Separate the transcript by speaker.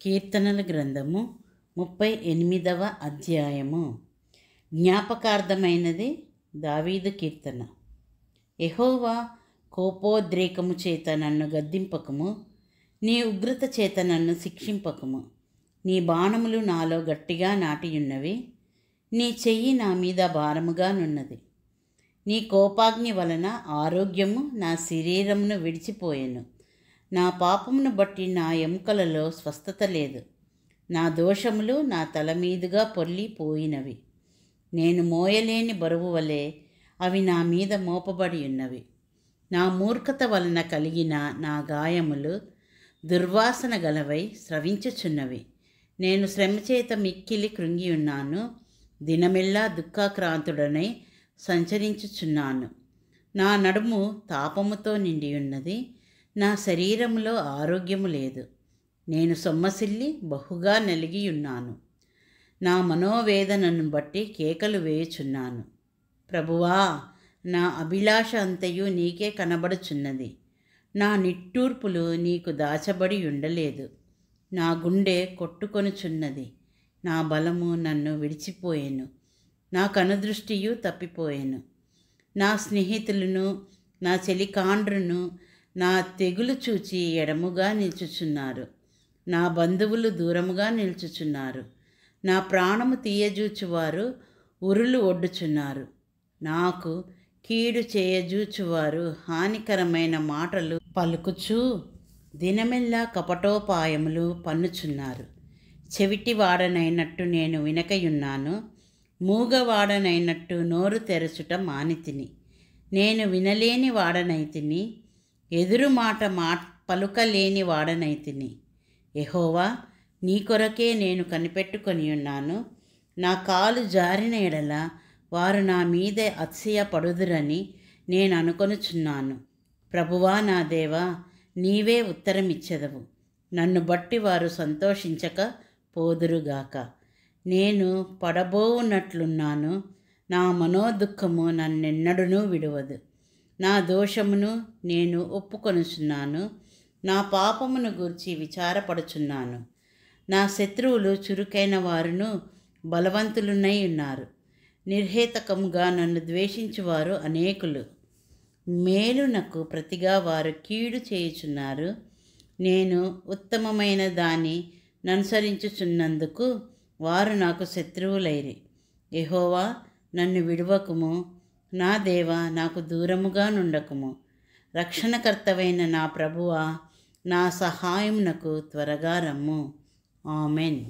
Speaker 1: కీర్తనల గ్రంథము 38వ అధ్యాయము. జ్ఞాపకార్థమైనది దావీదు కీర్తన. యెహోవా, కోపోద్రేకము చేత నన్ను గద్దింపకము, నీ ఉగ్రత చేత నన్ను శిక్షింపకము. నీ బాణములు నాలో గట్టిగా నాటియున్నవి, నీ చెయ్యి నా మీద భారముగానున్నది. నీ కోపాగ్ని వలన ఆరోగ్యము నా శరీరమును విడిచిపోయెను. నా పాపమును బట్టి నా ఎముకలలో స్వస్థత లేదు. నా దోషములు నా తల మీదుగా పొర్లిపోయినవి. నేను మోయలేని బరువు వలె అవి నా మీద మోపబడి ఉన్నవి. నా మూర్ఖత వలన కలిగిన నా గాయములు దుర్వాసన గలవై స్రవించుచున్నవి. నేను శ్రమచేత మిక్కిలి కృంగి ఉన్నాను. దినమెల్లా దుఃఖాక్రాంతుడనై సంచరించుచున్నాను. నా నడుము తాపముతో నిండి ఉన్నది. నా శరీరములో ఆరోగ్యము లేదు. నేను సొమ్మసిల్లి బహుగా నలిగియున్నాను. నా మనోవేదనను బట్టి కేకలు వేయుచున్నాను. ప్రభువా, నా అభిలాష అంతయు నీకే కనబడుచున్నది. నా నిట్టూర్పులు నీకు దాచబడి ఉండలేదు. నా గుండె కొట్టుకొనుచున్నది. నా బలము నన్ను విడిచిపోయెను. నా కనుదృష్టియు తప్పిపోయెను. నా స్నేహితులను, నా చెలికాండ్రును నా తెగులు చూచి ఎడముగా నిల్చుచున్నారు. నా బంధువులు దూరముగా నిల్చుచున్నారు. నా ప్రాణము తీయజూచువారు ఉరులు ఒడ్డుచున్నారు. నాకు కీడు చేయజూచువారు హానికరమైన మాటలు పలుకుచూ దినమెల్లా కపటోపాయములు పన్నుచున్నారు. చెవిటివాడనైనట్టు నేను వినకయున్నాను. మూగవాడనైనట్టు నోరు తెరచుట మానితిని. నేను వినలేని వాడనైతిని, ఎదురు మాట పలుకలేని వాడనైతిని. యెహోవా, నీ కొరకే నేను కనిపెట్టుకొని ఉన్నాను. నా కాలు జారిన ఎడల వారు నా మీదే అతిశయపడుదురని నేను అనుకొనుచున్నాను. ప్రభువా, నా దేవా, నీవే ఉత్తరమిచ్చెదవు. నన్ను బట్టి వారు సంతోషించక పోదురుగాక. నేను పడబోవున్నట్లున్నాను. నా మనోదుఃఖము నన్నెన్నడూనూ విడువదు. నా దోషమును నేను ఒప్పుకొనుచున్నాను. నా పాపమును గూర్చి విచారపడుచున్నాను. నా శత్రువులు చురుకైన వారును బలవంతులునై ఉన్నారు. నిర్హేతకముగా నన్ను ద్వేషించువారు అనేకులు. మేలునకు ప్రతిగా వారు కీడు చేయుచున్నారు. నేను ఉత్తమమైన దాన్ని ననుసరించుచున్నందుకు వారు నాకు శత్రువులైరి. యెహోవా, నన్ను విడువకుము. నా దేవా, నాకు దూరముగా నుండకుము. రక్షణకర్తవైన నా ప్రభువా, నా సహాయమునకు త్వరగా రమ్ము. ఆమెన్.